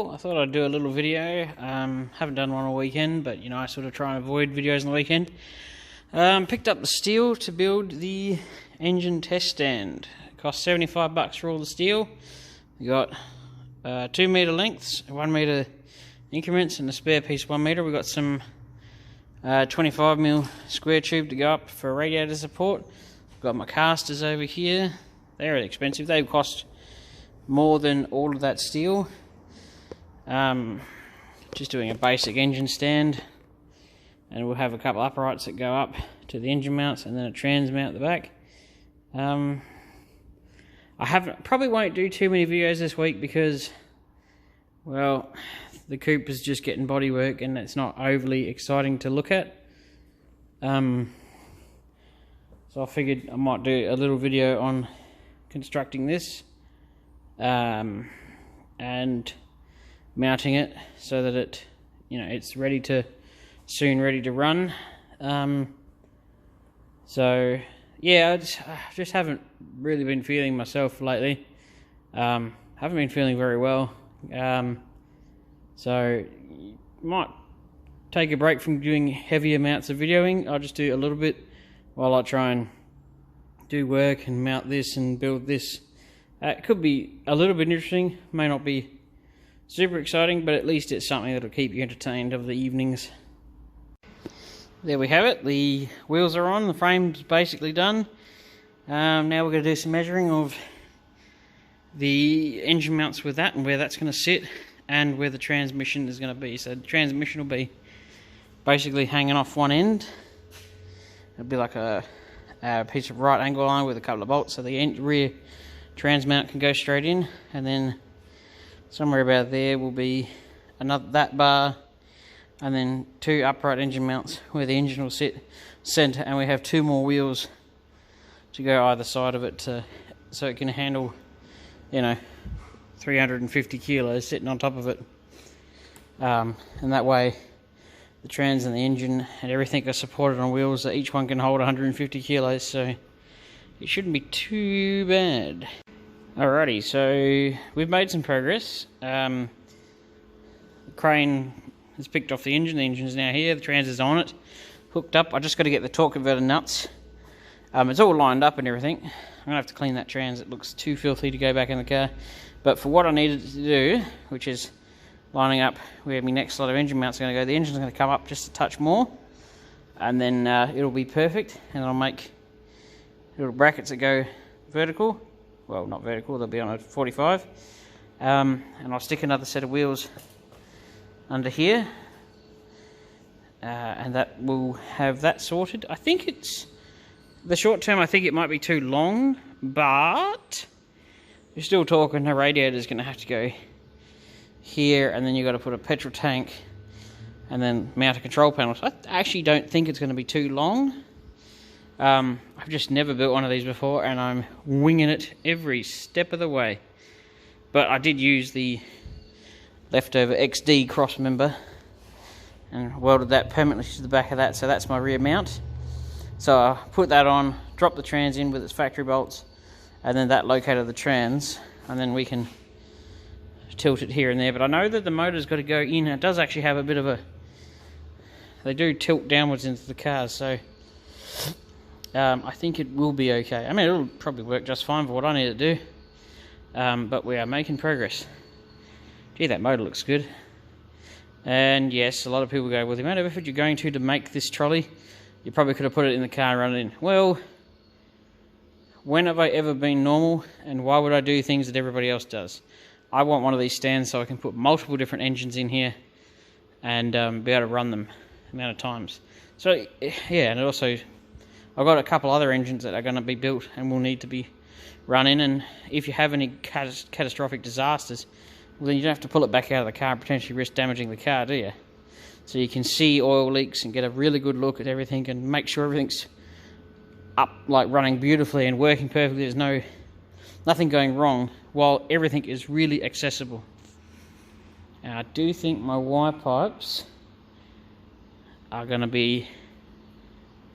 well, I thought I'd do a little video. Haven't done one all weekend, but you know, I sort of try and avoid videos on the weekend. Picked up the steel to build the engine test stand. It cost $75 for all the steel. We got 2 meter lengths, 1 meter increments, and a spare piece 1 meter. We got some 25mm square tube to go up for radiator support. Got my casters over here. They're expensive. They cost more than all of that steel. Just doing a basic engine stand, and we'll have a couple uprights that go up to the engine mounts, and then a trans mount at the back. I probably won't do too many videos this week because, well, the coupe is just getting bodywork and it's not overly exciting to look at. So I figured I might do a little video on constructing this and mounting it so that it, you know, it's ready to run. So yeah, I just haven't really been feeling myself lately. Haven't been feeling very well. So might take a break from doing heavy amounts of videoing. I'll just do a little bit while I try and do work and mount this and build this. It could be a little bit interesting, may not be super exciting, but at least it's something that'll keep you entertained over the evenings. There we have it, the wheels are on, the frame's basically done. Now we're going to do some measuring of the engine mounts with that and where that's going to sit and where the transmission is going to be. So the transmission will be basically hanging off one end. It'll be like a piece of right angle line with a couple of bolts so the rear trans mount can go straight in, and then somewhere about there will be that bar, and then 2 upright engine mounts where the engine will sit center, and we have 2 more wheels to go either side of it so it can handle, you know, 350 kilos sitting on top of it, and that way the trans and the engine and everything are supported on wheels that each one can hold 150 kilos, so it shouldn't be too bad. Alrighty, so we've made some progress. The crane has picked off the engine is now here, the trans is on it, hooked up. I just got to get the torque converter nuts. It's all lined up and everything. I'm going to have to clean that trans, it looks too filthy to go back in the car. But for what I needed to do, which is lining up where my next lot of engine mounts are going to go, the engine's going to come up just a touch more, and then it'll be perfect, and I'll make little brackets that go vertical. Well, not vertical, they'll be on a 45. And I'll stick another set of wheels under here, and that will have that sorted. I think it's the short term, I think it might be too long, but you're still talking the radiator's going to have to go here, and then you've got to put a petrol tank and then mount a control panel. So I actually don't think it's going to be too long. I've just never built one of these before, and I'm winging it every step of the way. But I did use the leftover XD cross member and welded that permanently to the back of that, so that's my rear mount. So I put that on, drop the trans in with its factory bolts, and then that located the trans, and then we can tilt it here and there. But I know that the motor's got to go in. It does actually have a bit of a, they do tilt downwards into the cars, so I think it will be okay. I mean, it'll probably work just fine for what I need to do, but we are making progress. Gee, that motor looks good. And yes, a lot of people go, well, the amount of effort you're going to make this trolley, you probably could have put it in the car and run it in. Well, when have I ever been normal, and why would I do things that everybody else does? I want one of these stands so I can put multiple different engines in here and be able to run them the amount of times. So yeah, and also I've got a couple other engines that are going to be built and will need to be running, and if you have any catastrophic disasters, well, then you don't have to pull it back out of the car and potentially risk damaging the car, do you? So you can see oil leaks and get a really good look at everything and make sure everything's up, like running beautifully and working perfectly. There's nothing going wrong while everything is really accessible. And I do think my wire pipes are going to be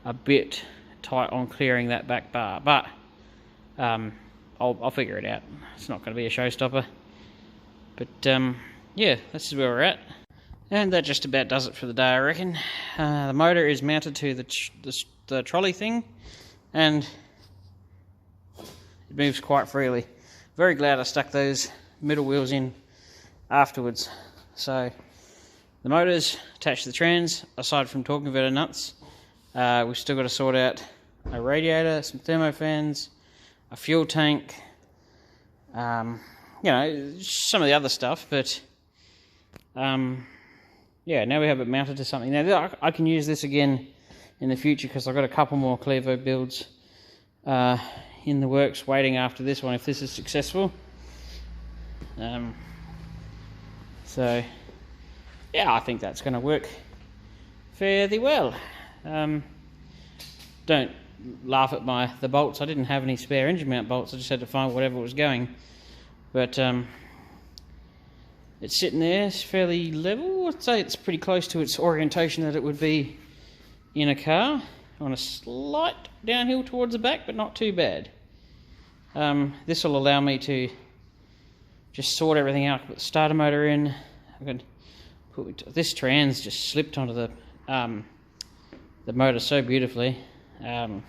a bit tight on clearing that back bar, but I'll figure it out. It's not going to be a showstopper. But yeah, this is where we're at. And that just about does it for the day, I reckon. The motor is mounted to the trolley thing, and it moves quite freely. Very glad I stuck those middle wheels in afterwards. So the motor's attached to the trans. Aside from torque converter nuts, we've still got to sort out a radiator, some thermofans, a fuel tank, you know, some of the other stuff, but yeah, now we have it mounted to something. Now I can use this again in the future because I've got a couple more Clevo builds in the works waiting after this one if this is successful. So yeah, I think that's going to work fairly well. Don't laugh at the bolts. I didn't have any spare engine mount bolts. I just had to find whatever was going. But it's sitting there. It's fairly level. I'd say it's pretty close to its orientation that it would be in a car. On a slight downhill towards the back, but not too bad. This will allow me to just sort everything out. Put the starter motor in. I could put this trans just slipped onto the motor so beautifully. You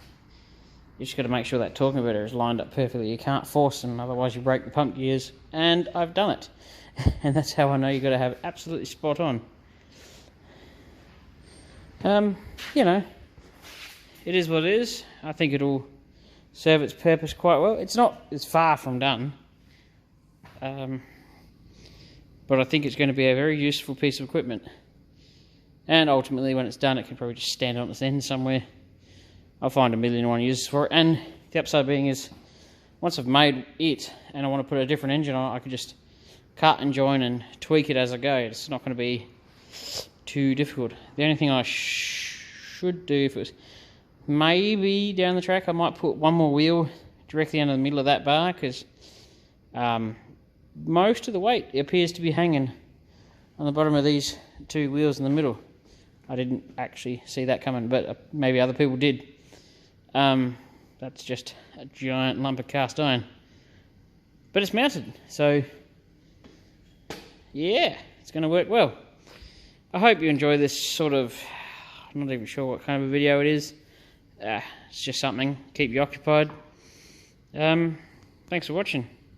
just got to make sure that torque converter is lined up perfectly. You can't force them, otherwise you break the pump gears. And I've done it, and that's how I know you got to have it absolutely spot on. You know, it is what it is. I think it'll serve its purpose quite well. It's far from done, but I think it's going to be a very useful piece of equipment. And ultimately, when it's done, it can probably just stand on its end somewhere. I'll find 1,000,001 uses for it. And the upside being is, once I've made it and I want to put a different engine on it, I can just cut and join and tweak it as I go. It's not going to be too difficult. The only thing I should do, if it was maybe down the track, I might put one more wheel directly under the middle of that bar, because most of the weight appears to be hanging on the bottom of these two wheels in the middle. I didn't actually see that coming, but maybe other people did. That's just a giant lump of cast iron. But it's mounted, so yeah, it's going to work well. I hope you enjoy this sort of, I'm not even sure what kind of a video it is. It's just something, keep you occupied. Thanks for watching.